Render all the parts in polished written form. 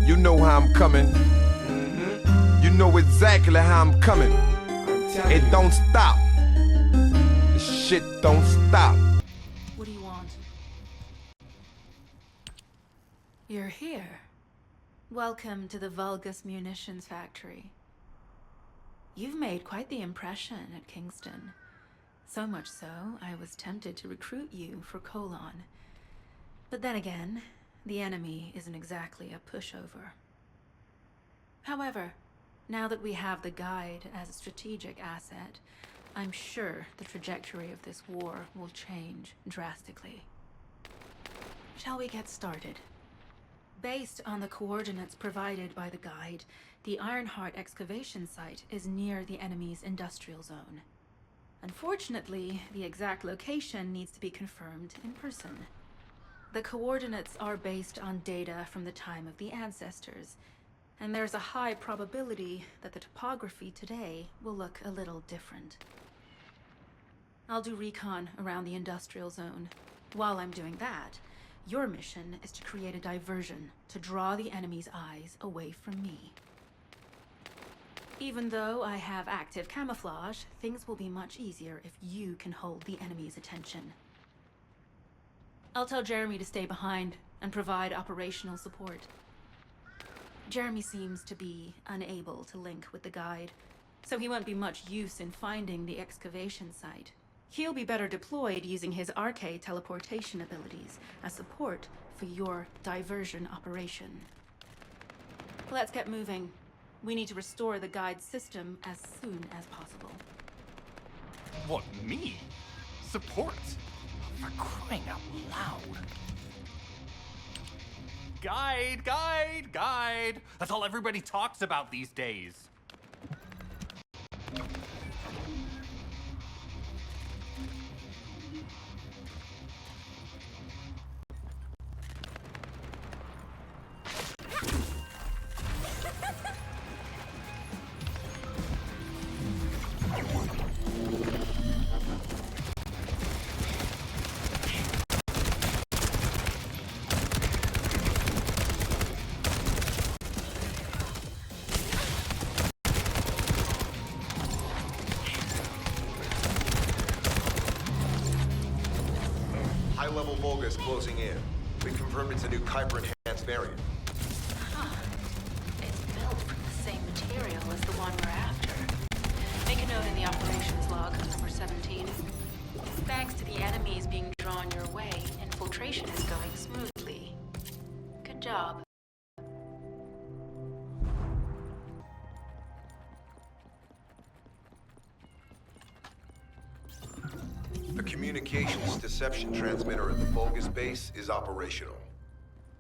You know how I'm coming. You know exactly how I'm coming. It don't stop. The shit don't stop. What do you want? You're here. Welcome to the Vulgus Munitions Factory. You've made quite the impression at Kingston. So much so, I was tempted to recruit you for Colon. But then again, the enemy isn't exactly a pushover. However, now that we have the guide as a strategic asset, I'm sure the trajectory of this war will change drastically. Shall we get started? Based on the coordinates provided by the guide, the Ironheart excavation site is near the enemy's industrial zone. Unfortunately, the exact location needs to be confirmed in person. The coordinates are based on data from the time of the ancestors, and there's a high probability that the topography today will look a little different. I'll do recon around the industrial zone. While I'm doing that, your mission is to create a diversion to draw the enemy's eyes away from me. Even though I have active camouflage, things will be much easier if you can hold the enemy's attention. I'll tell Jeremy to stay behind and provide operational support. Jeremy seems to be unable to link with the guide, so he won't be much use in finding the excavation site. He'll be better deployed using his arcade teleportation abilities as support for your diversion operation. Let's get moving. We need to restore the guide system as soon as possible. What, me? Support? For crying out loud. Guide! That's all everybody talks about these days. High-level Vulgus closing in. We confirmed it's a new Kuiper-enhanced variant. Huh. It's built from the same material as the one we're after. Make a note in the operations log, number 17. Thanks to the enemies being drawn your way, infiltration is going smoothly. Good job. The communications deception transmitter at the Vulgus base is operational.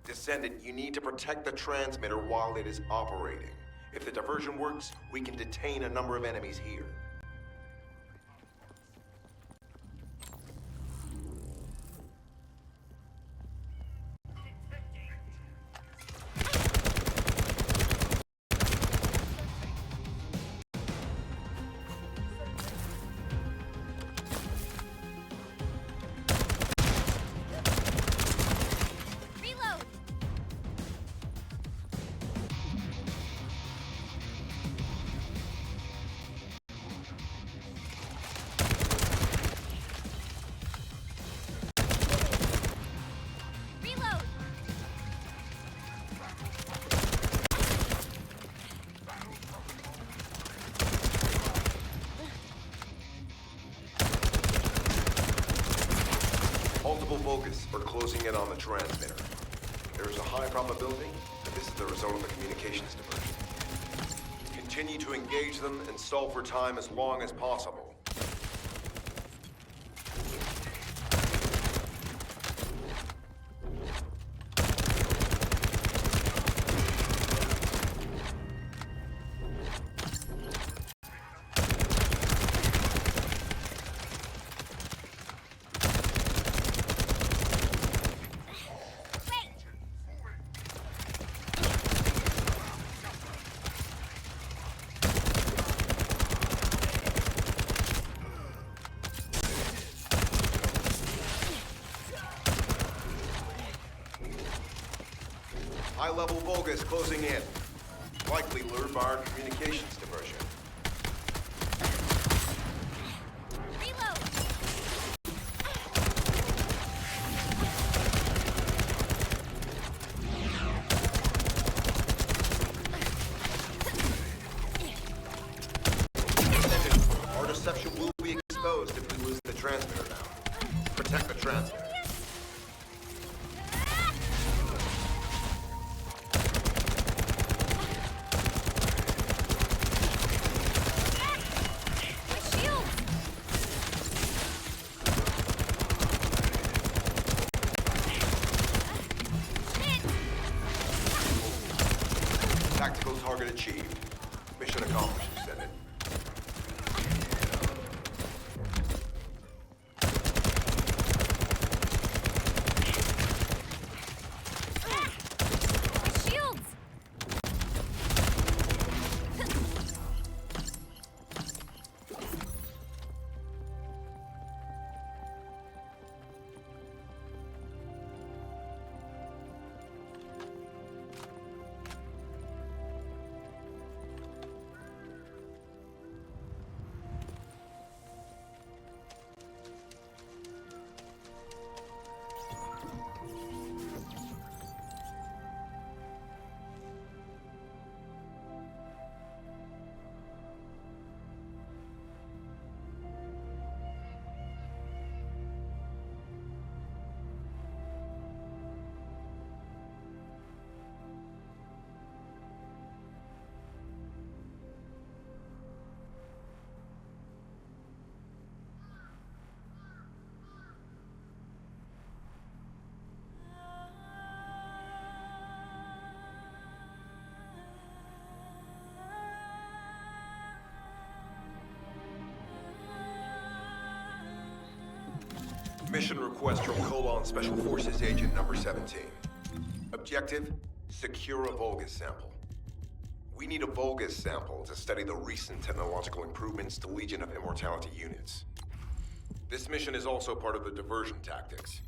Descendant, you need to protect the transmitter while it is operating. If the diversion works, we can detain a number of enemies here. Multiple Vulgus are closing in on the transmitter. There is a high probability that this is the result of the communications diversion. Continue to engage them and stall for time as long as possible. High-level Vulgus closing in. Likely lured by our communications diversion. Our deception will be exposed if we lose the transmitter now. Protect the transmitter. Tactical target achieved. Mission accomplished, Descendant. Mission request from Colon Special Forces Agent number 17. Objective, secure a Vulgus sample. We need a Vulgus sample to study the recent technological improvements to Legion of Immortality units. This mission is also part of the diversion tactics.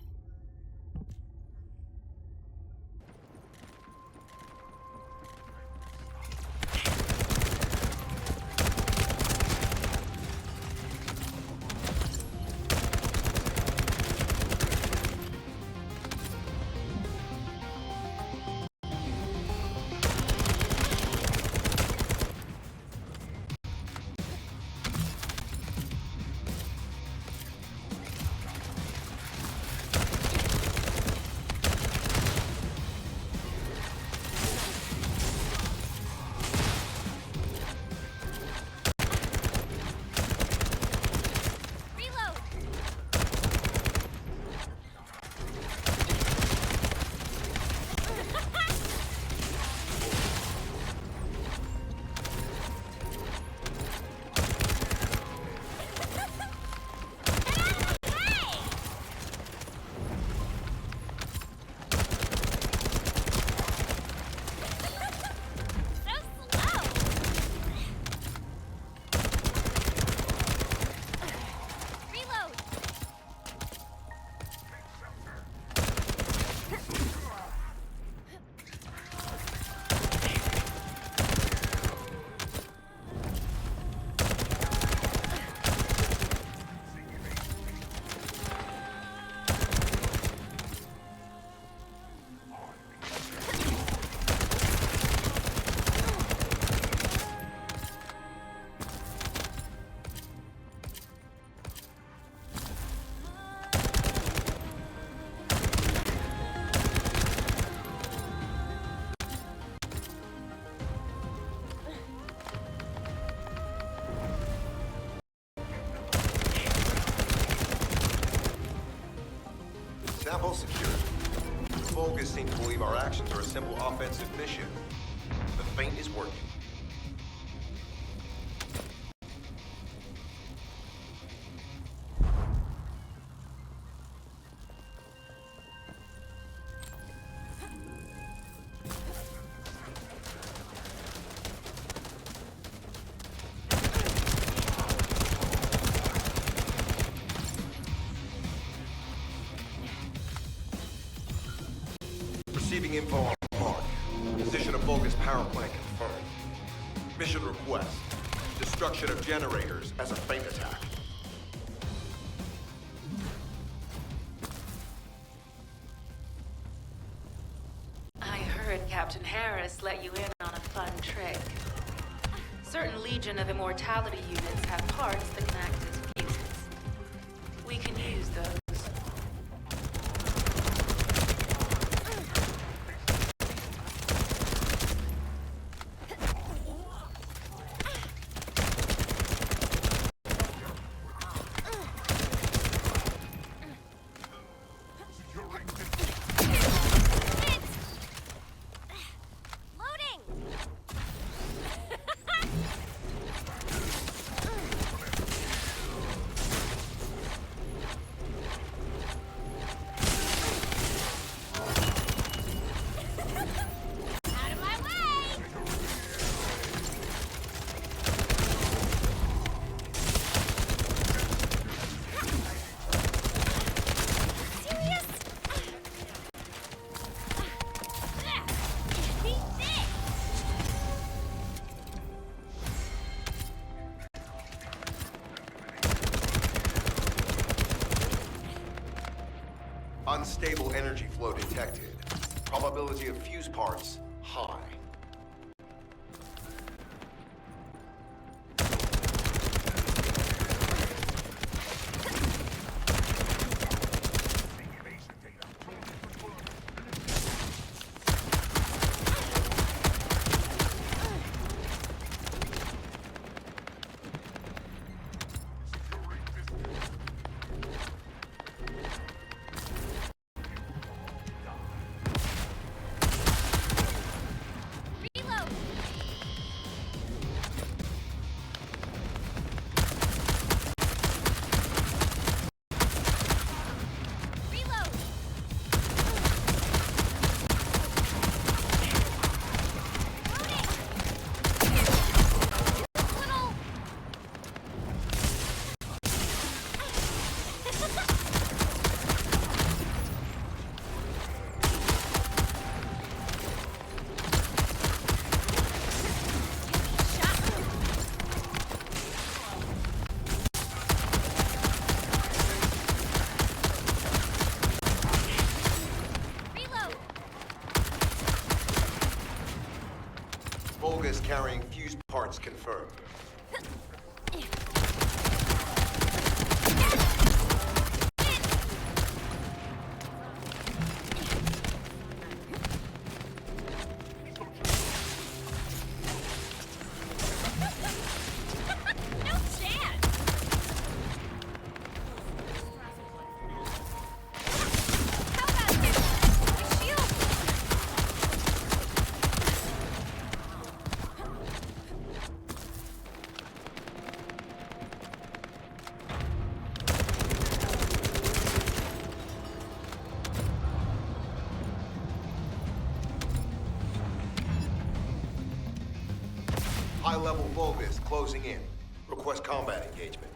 Sample secured. Vulgus seem to believe our actions are a simple offensive mission. The feint is working. Receiving info on Mark. Position of Vulgus power plant confirmed. Mission request. Destruction of generators as a feint attack. I heard Captain Harris let you in on a fun trick. Certain Legion of Immortality units have parts that can act as fuses. We can use those. Unstable energy flow detected. Probability of fuse parts, high. Vulgus carrying fuse parts confirmed. High-level Vulgus closing in. Request combat engagement.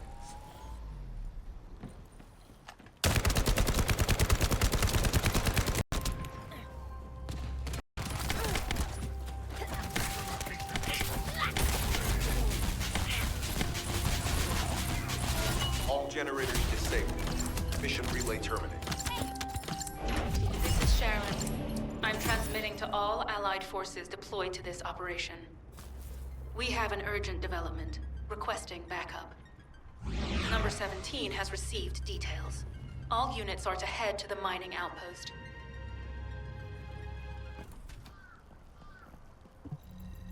All generators disabled. Mission relay terminated. This is SHAREN. I'm transmitting to all Allied forces deployed to this operation. We have an urgent development, requesting backup. No.17 has received details. All units are to head to the mining outpost.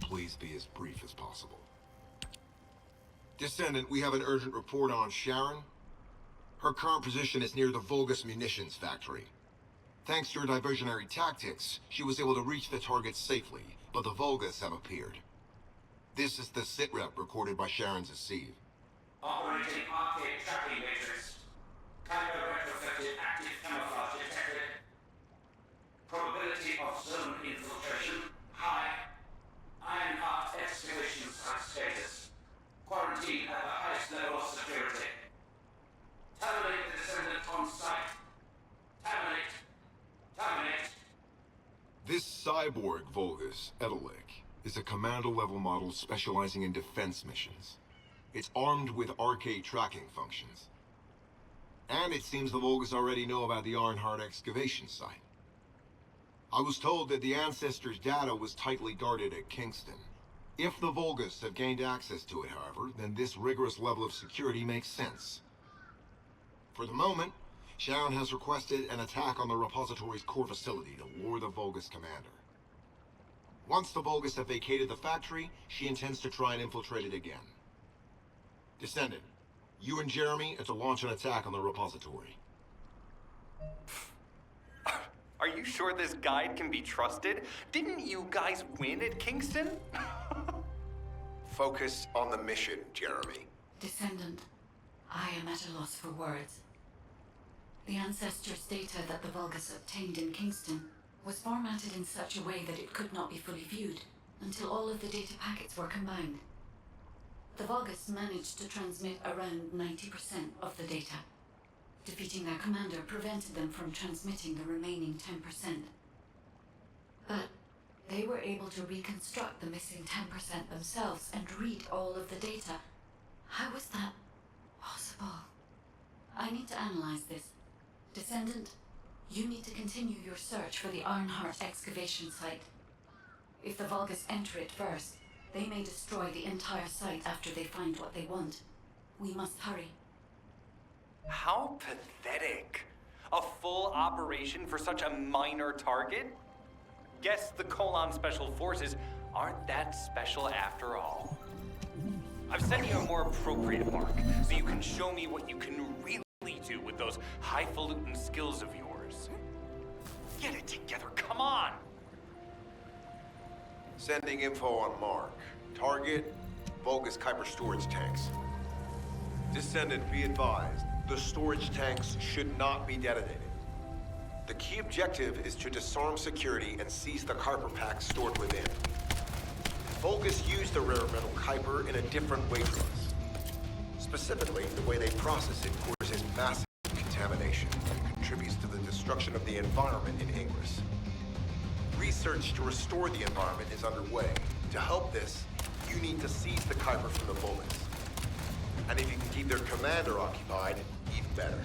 Please be as brief as possible. Descendant, we have an urgent report on SHAREN. Her current position is near the Vulgus munitions factory. Thanks to her diversionary tactics, she was able to reach the target safely, but the Vulgus have appeared. This is the sitrep recorded by SHAREN's Asive. Operating arcade tracking matrix. Typo retrofitted active camouflage detected. Probability of zone infiltration high. Ironheart excavation site status. Quarantine at the highest level of security. Terminate the Descendant on site. Terminate. Terminate. This cyborg Vulgus, Edelik, is a commando-level model specializing in defense missions. It's armed with arcade tracking functions. And it seems the Vulgus already know about the Arnhart excavation site. I was told that the Ancestors' data was tightly guarded at Kingston. If the Vulgus have gained access to it, however, then this rigorous level of security makes sense. For the moment, SHAREN has requested an attack on the repository's core facility to lure the Vulgus commander. Once the Vulgus have vacated the factory, she intends to try and infiltrate it again. Descendant, you and Jeremy are to launch an attack on the repository. Are you sure this guide can be trusted? Didn't you guys win at Kingston? Focus on the mission, Jeremy. Descendant, I am at a loss for words. The Ancestors' data that the Vulgus obtained in Kingston was formatted in such a way that it could not be fully viewed until all of the data packets were combined. The Vulgus managed to transmit around 90% of the data. Defeating their commander prevented them from transmitting the remaining 10%. But they were able to reconstruct the missing 10% themselves and read all of the data. How was that possible? I need to analyze this. Descendant, you need to continue your search for the Arnhart excavation site. If the Vulgus enter it first, they may destroy the entire site after they find what they want. We must hurry. How pathetic. A full operation for such a minor target? Guess the Colon Special Forces aren't that special after all. I've sent you a more appropriate mark, so you can show me what you can really do with those highfalutin skills of yours. Get it together, come on! Sending info on Mark. Target, Vulgus Kuiper storage tanks. Descendant, be advised. The storage tanks should not be detonated. The key objective is to disarm security and seize the Kuiper packs stored within. Vulgus use the rare metal Kuiper in a different way from us. Specifically, the way they process it causes massive contamination and contributes to the destruction of the environment in Ingress. Research to restore the environment is underway. To help this, you need to seize the Kuiper from the Vulgus. And if you can keep their commander occupied, even better.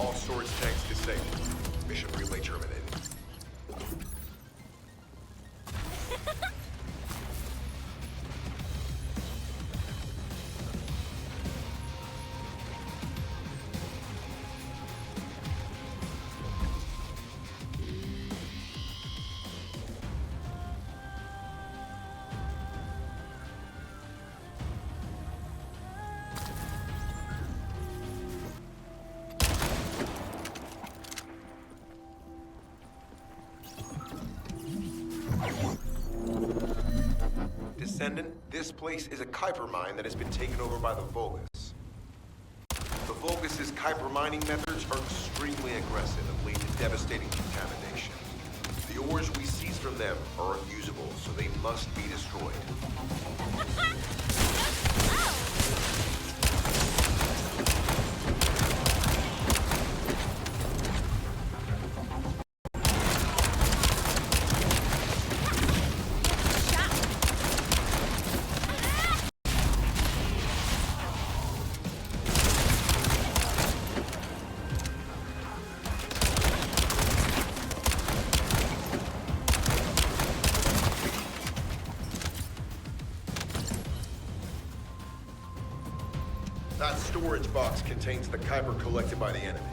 All storage tanks disabled. Mission relay terminated. Descendant, this place is a Kuiper mine that has been taken over by the Vulgus. The Vulgus' Kuiper mining methods are extremely aggressive and lead to devastating contamination. The ores we seize from them are unusable, so they must be destroyed. That storage box contains the Kuiper collected by the enemy.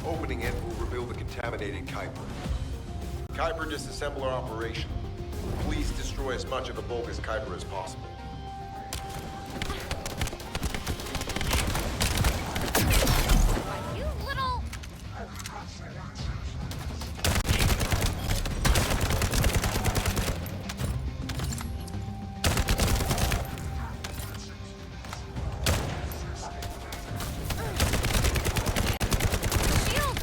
Opening it will reveal the contaminated Kuiper. Kuiper disassembler operation. Please destroy as much of the Vulgus Kuiper as possible. You little... Shield!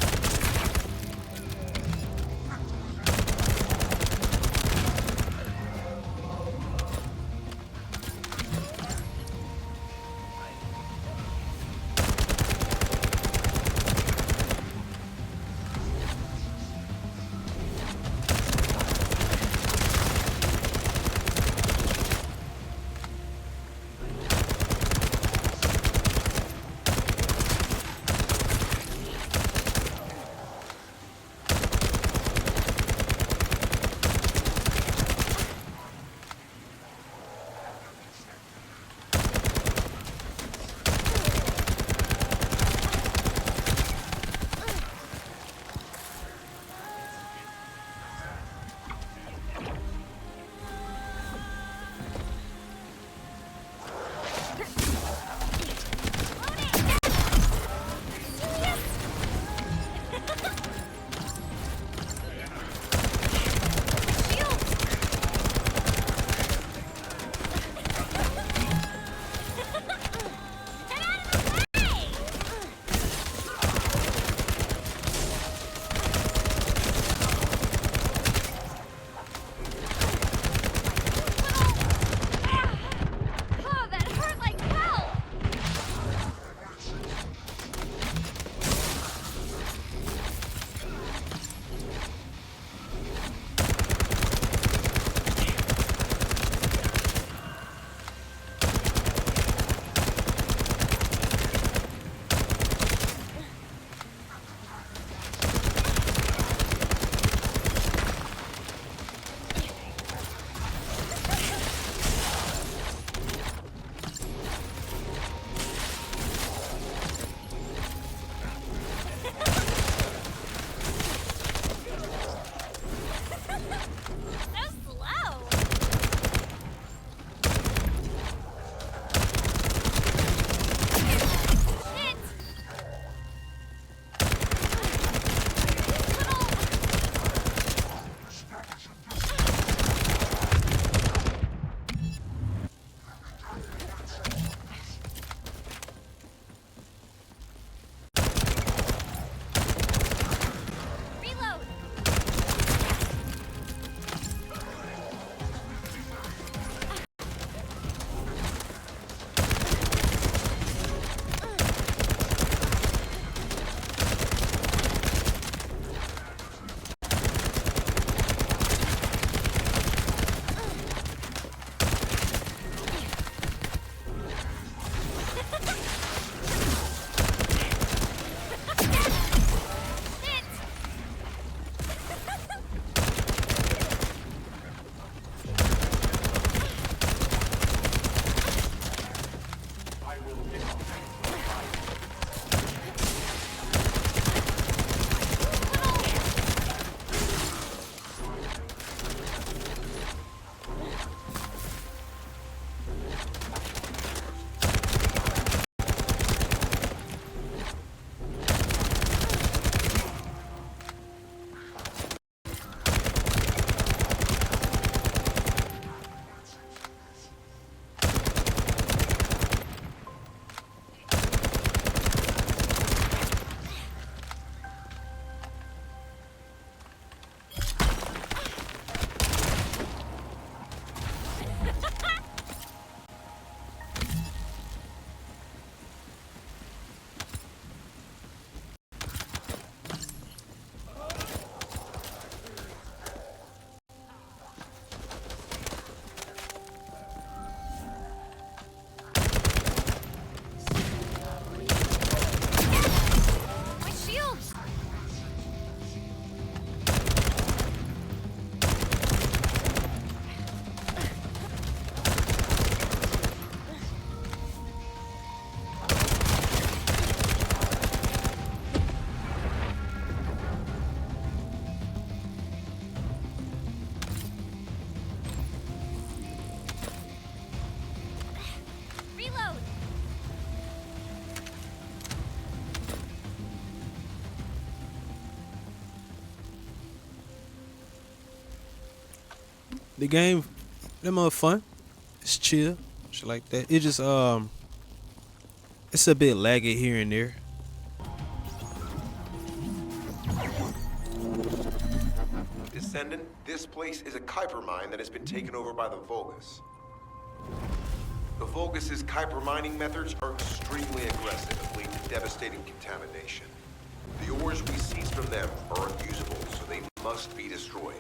the game, that mother fun. It's chill, shit like that. It just it's a bit laggy here and there. Descendant, this place is a Kuiper mine that has been taken over by the Vulgus. The Vulgus' Kuiper mining methods are extremely aggressive and lead to devastating contamination. The ores we seize from them are unusable, so they must be destroyed.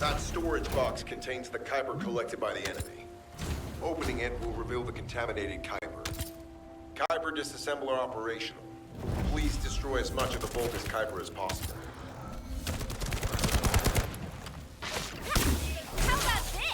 That storage box contains the Kuiper collected by the enemy. Opening it will reveal the contaminated Kuiper. Kuiper disassembler operational. Please destroy as much of the Vulgus Kuiper as possible. How about this?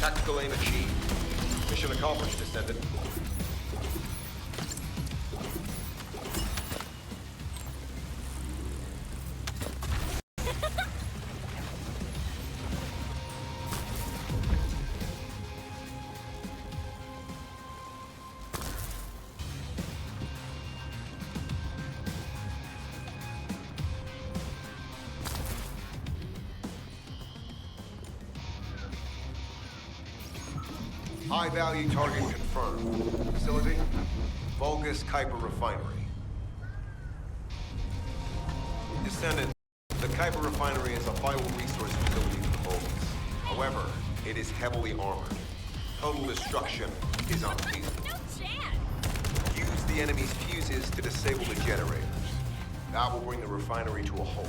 Tactical aim achieved. Mission accomplished, Descendant. High-value target confirmed. Facility? Vulgus Kuiper Refinery. Descendant, the Kuiper Refinery is a vital resource facility for the Vulgus. However, it is heavily armored. Total destruction is unfeasible. No chance! Use the enemy's fuses to disable the generators. That will bring the refinery to a halt.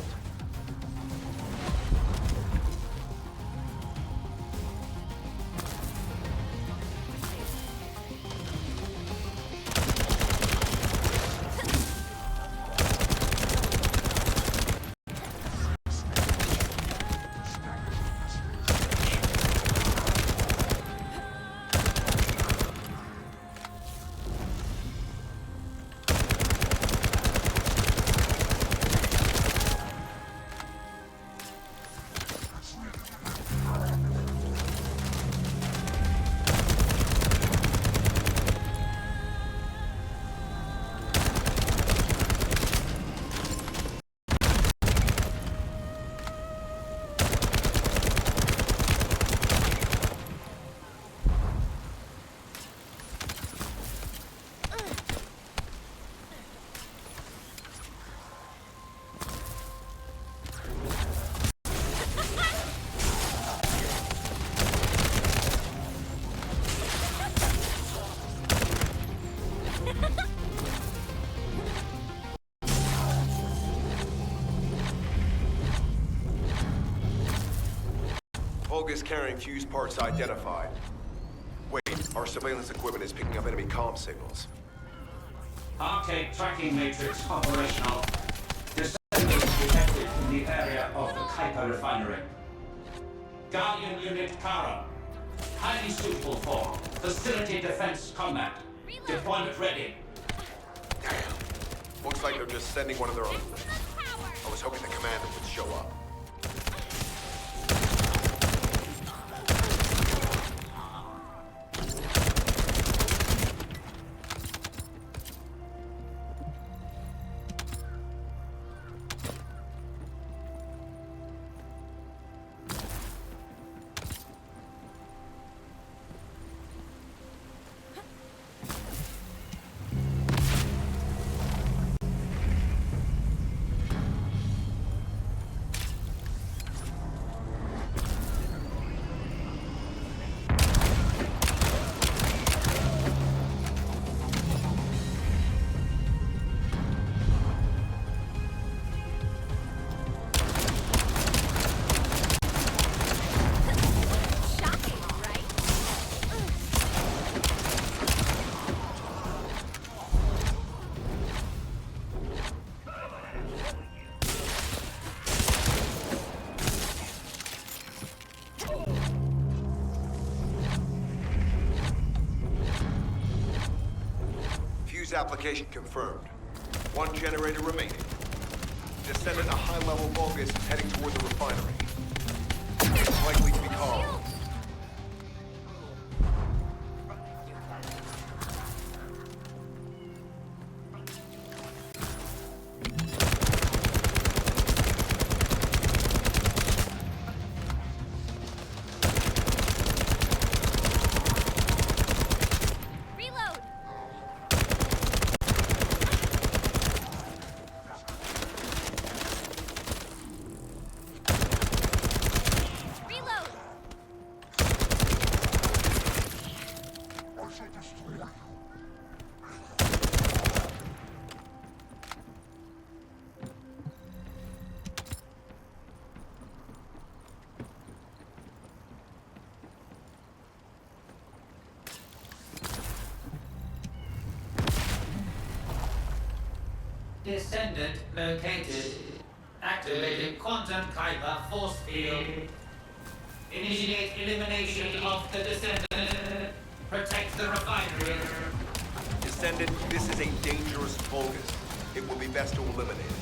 Vulgus carrying fuse parts identified. Wait, our surveillance equipment is picking up enemy comm signals. Arcade tracking matrix operational. Descendant detected in the area of the Kuiper refinery. Guardian Unit Kara. Highly suitable for facility defense combat. Deployment ready. Damn. Looks like they're just sending one of their own. I was hoping the commander would show up. Application confirmed. One generator remaining. Descendant a high-level Vulgus heading toward the refinery. It's likely to be called. Descendant located. Activating quantum Kuiper force field. Initiate elimination of the Descendant. Protect the refinery. Descendant, this is a dangerous Vulgus. It will be best to eliminate it.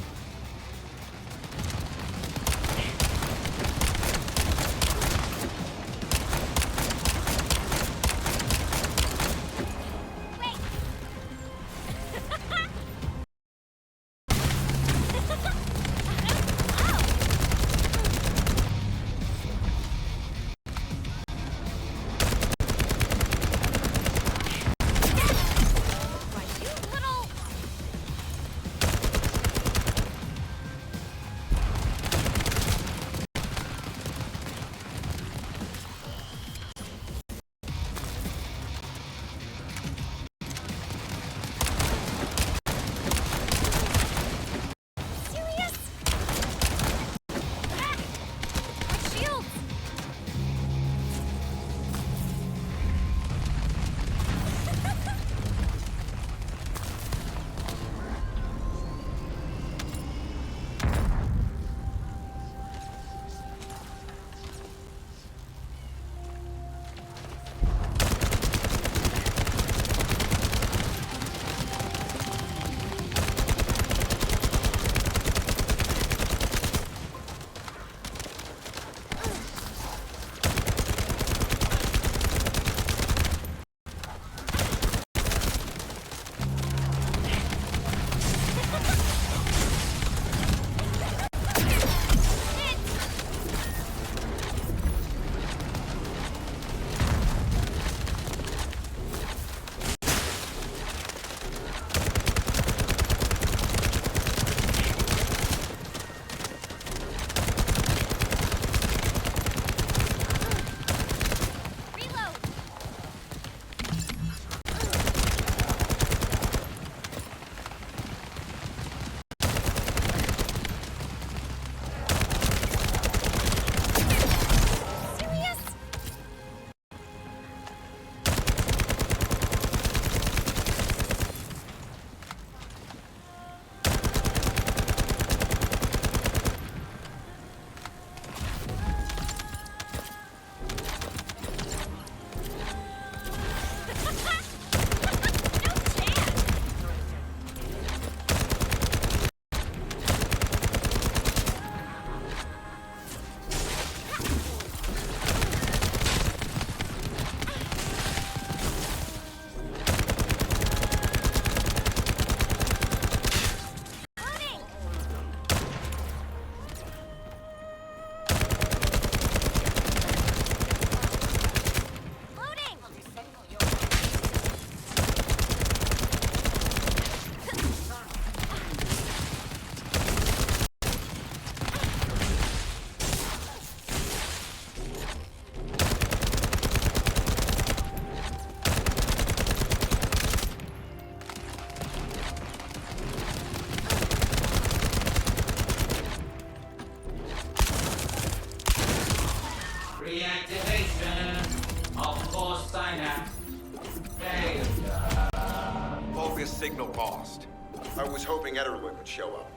I was hoping Ederlick would show up.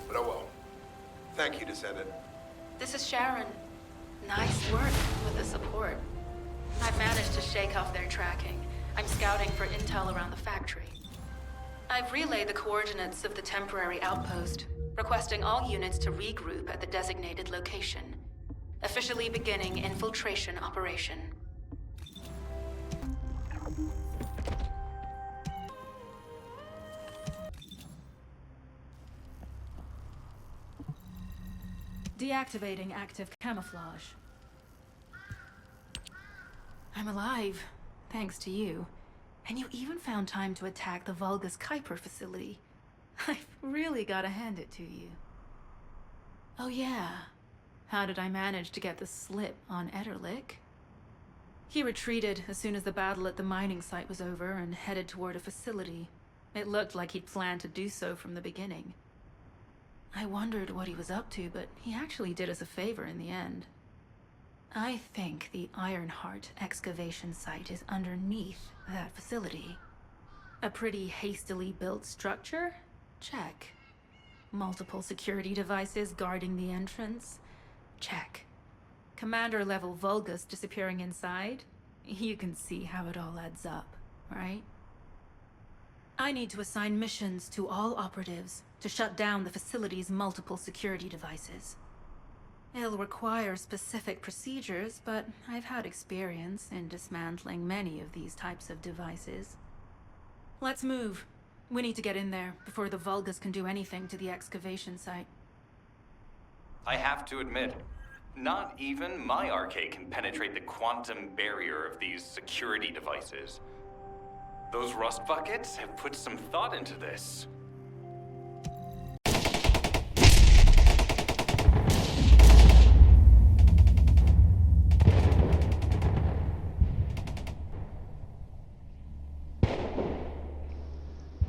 But oh well. Thank you, Descendant. This is SHAREN. Nice work with the support. I've managed to shake off their tracking. I'm scouting for intel around the factory. I've relayed the coordinates of the temporary outpost, requesting all units to regroup at the designated location. Officially beginning infiltration operation. Deactivating active camouflage. I'm alive, thanks to you. And you even found time to attack the Vulgus Kuiper facility. I've really gotta hand it to you. Oh yeah, how did I manage to get the slip on Ederlick? He retreated as soon as the battle at the mining site was over and headed toward a facility. It looked like he'd planned to do so from the beginning. I wondered what he was up to, but he actually did us a favor in the end. I think the Ironheart excavation site is underneath that facility. A pretty hastily built structure? Check. Multiple security devices guarding the entrance? Check. Commander-level Vulgus disappearing inside? You can see how it all adds up, right? I need to assign missions to all operatives to shut down the facility's multiple security devices. It'll require specific procedures, but I've had experience in dismantling many of these types of devices. Let's move. We need to get in there before the Vulgus can do anything to the excavation site. I have to admit, not even my arcade can penetrate the quantum barrier of these security devices. Those rust buckets have put some thought into this.